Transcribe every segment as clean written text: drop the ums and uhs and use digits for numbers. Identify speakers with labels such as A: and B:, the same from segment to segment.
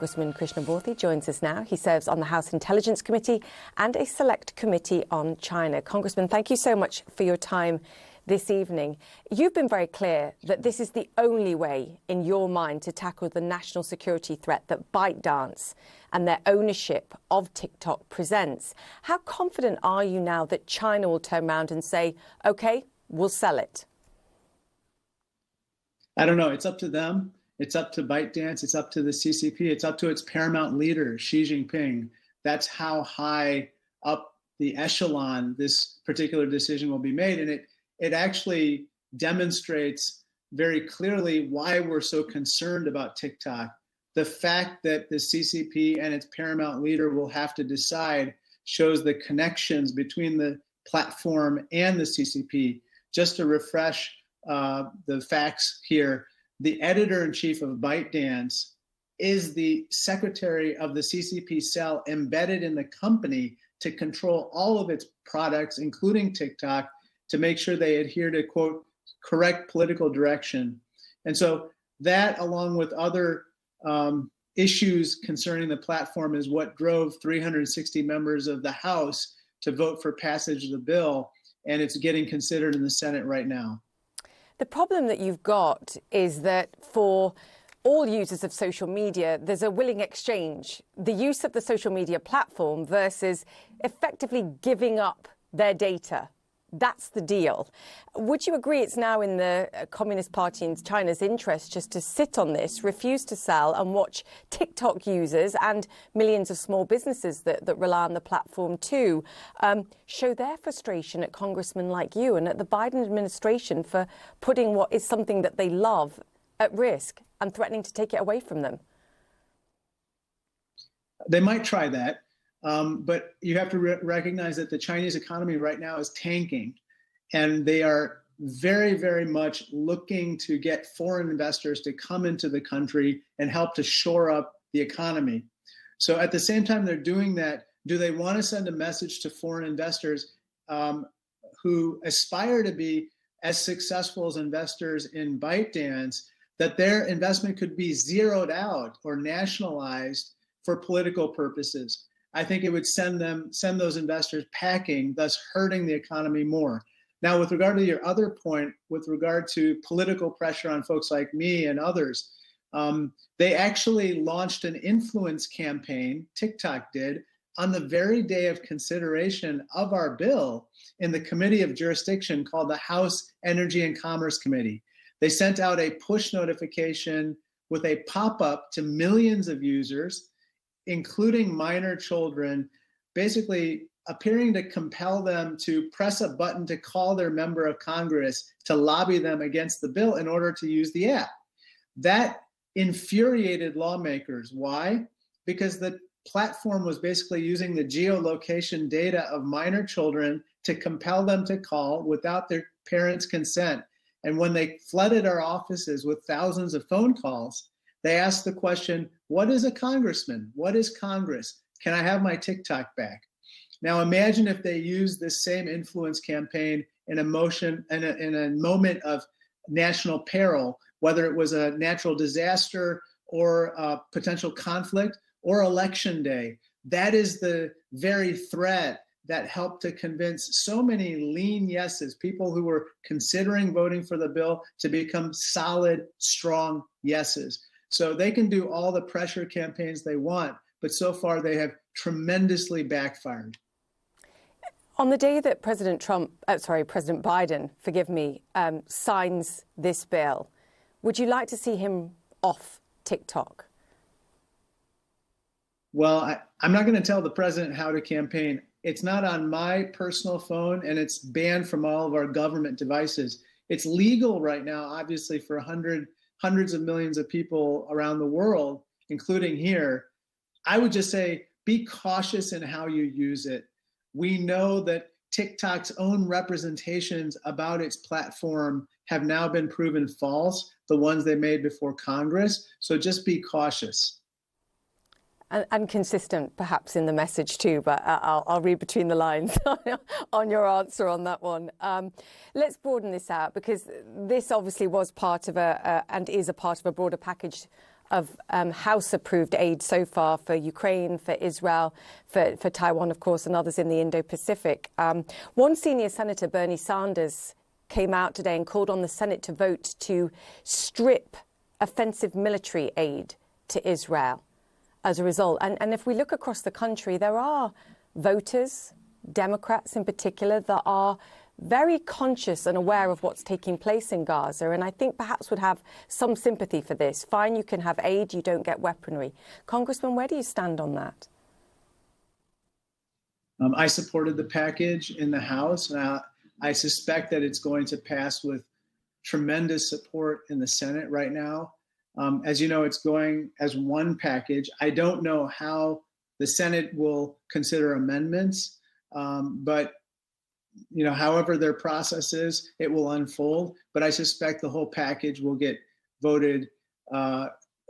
A: Congressman Krishnamoorthi joins us now. He serves on the House Intelligence Committee and a select committee on China. Congressman, thank you so much for your time this evening. You've been very clear that this is the only way, in your mind, to tackle the national security threat that ByteDance and their ownership of TikTok presents. How confident are you now that China will turn around and say, OK, we'll sell it?
B: I don't know. It's up to them. It's up to ByteDance. It's up to the CCP. It's up to its paramount leader, Xi Jinping. That's how high up the echelon this particular decision will be made. And it actually demonstrates very clearly why we're so concerned about TikTok. The fact that the CCP and its paramount leader will have to decide shows the connections between the platform and the CCP. Just to refresh the facts here, the editor-in-chief of ByteDance is the secretary of the CCP cell embedded in the company to control all of its products, including TikTok, to make sure they adhere to, quote, correct political direction. And so that, along with other issues concerning the platform, is what drove 360 members of the House to vote for passage of the bill, and it's getting considered in the Senate right now.
A: The problem that you've got is that for all users of social media, there's a willing exchange. The use of the social media platform versus effectively giving up their data. That's the deal. Would you agree it's now in the Communist Party in China's interest just to sit on this, refuse to sell, and watch TikTok users and millions of small businesses that rely on the platform too show their frustration at congressmen like you and at the Biden administration for putting what is something that they love at risk and threatening to take it away from them?
B: They might try that. But you have to recognize that the Chinese economy right now is tanking, and they are very, very much looking to get foreign investors to come into the country and help to shore up the economy. So at the same time they're doing that, do they want to send a message to foreign investors who aspire to be as successful as investors in ByteDance, that their investment could be zeroed out or nationalized for political purposes? I think it would send those investors packing, thus hurting the economy more. Now, with regard to your other point, with regard to political pressure on folks like me and others, they actually launched an influence campaign, TikTok did, on the very day of consideration of our bill in the Committee of Jurisdiction called the House Energy and Commerce Committee. They sent out a push notification with a pop-up to millions of users, including minor children, basically appearing to compel them to press a button to call their member of Congress to lobby them against the bill in order to use the app. That infuriated lawmakers. Why? Because the platform was basically using the geolocation data of minor children to compel them to call without their parents' consent. And when they flooded our offices with thousands of phone calls, they asked the question, what is a congressman? What is Congress? Can I have my TikTok back? Now imagine if they used this same influence campaign in a moment of national peril, whether it was a natural disaster or a potential conflict or election day. That is the very threat that helped to convince so many lean yeses, people who were considering voting for the bill, to become solid, strong yeses. So they can do all the pressure campaigns they want, but so far they have tremendously backfired.
A: On the day that President Biden, signs this bill, would you like to see him off TikTok?
B: Well, I'm not going to tell the president how to campaign. It's not on my personal phone, and it's banned from all of our government devices. It's legal right now, obviously, for hundreds of millions of people around the world, including here. I would just say, be cautious in how you use it. We know that TikTok's own representations about its platform have now been proven false, the ones they made before Congress. So just be cautious.
A: And consistent, perhaps, in the message too, but I'll read between the lines on your answer on that one. Let's broaden this out, because this obviously was part of and is a part of a broader package of House-approved aid so far for Ukraine, for Israel, for Taiwan, of course, and others in the Indo-Pacific. One senior senator, Bernie Sanders, came out today and called on the Senate to vote to strip offensive military aid to Israel as a result. And if we look across the country, there are voters, Democrats in particular, that are very conscious and aware of what's taking place in Gaza, and I think perhaps would have some sympathy for this. Fine, you can have aid, you don't get weaponry. Congressman, where do you stand on that?
B: I supported the package in the House, and I suspect that it's going to pass with tremendous support in the Senate right now. As you know, it's going as one package. I don't know how the Senate will consider amendments, but you know, however their process is, it will unfold. But I suspect the whole package will get voted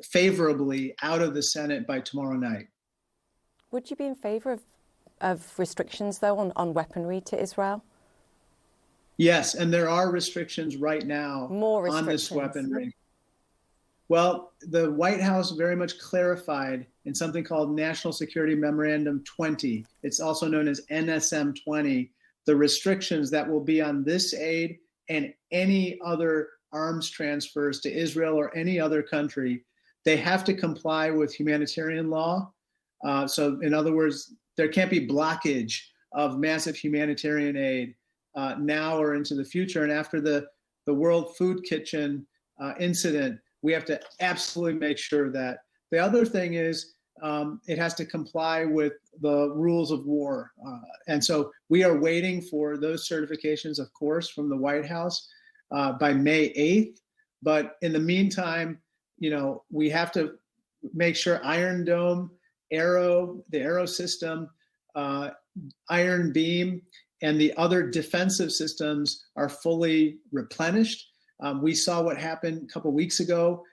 B: favorably out of the Senate by tomorrow night.
A: Would you be in favor of restrictions, though, on weaponry to Israel?
B: Yes, and there are restrictions right now on this weaponry. Well, the White House very much clarified in something called National Security Memorandum 20. It's also known as NSM 20. The restrictions that will be on this aid and any other arms transfers to Israel or any other country, they have to comply with humanitarian law. So in other words, there can't be blockage of massive humanitarian aid now or into the future. And after the World Food Kitchen incident, we have to absolutely make sure that. The other thing is, it has to comply with the rules of war. And so we are waiting for those certifications, of course, from the White House by May 8th. But in the meantime, you know, we have to make sure Iron Dome, the Arrow system, Iron Beam, and the other defensive systems are fully replenished. We saw what happened a couple weeks ago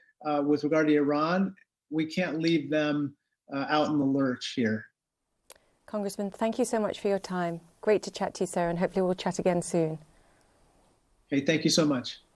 B: with regard to Iran. We can't leave them out in the lurch here.
A: Congressman, thank you so much for your time. Great to chat to you, sir, and hopefully we'll chat again soon.
B: Hey, thank you so much.